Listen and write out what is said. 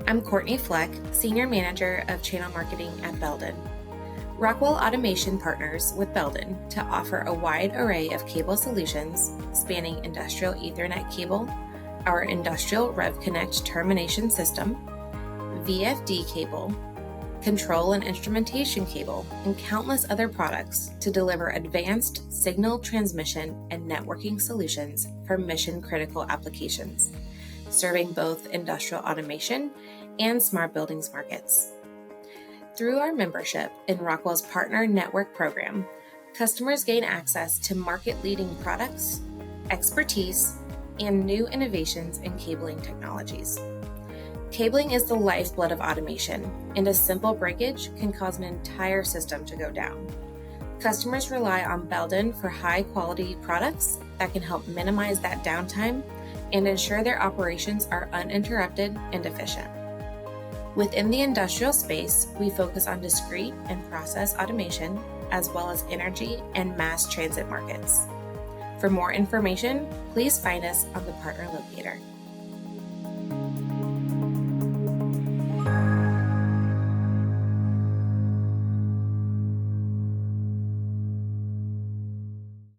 I'm Courtney Fleck, Senior Manager of Channel Marketing at Belden. Rockwell Automation partners with Belden to offer a wide array of cable solutions spanning industrial Ethernet cable, our industrial RevConnect termination system, VFD cable, control and instrumentation cable, and countless other products to deliver advanced signal transmission and networking solutions for mission-critical applications, serving both industrial automation and smart buildings markets. Through our membership in Rockwell's Partner Network program, customers gain access to market-leading products, expertise, and new innovations in cabling technologies. Cabling is the lifeblood of automation, and a simple breakage can cause an entire system to go down. Customers rely on Belden for high-quality products that can help minimize that downtime and ensure their operations are uninterrupted and efficient. Within the industrial space, we focus on discrete and process automation, as well as energy and mass transit markets. For more information, please find us on the Partner Locator.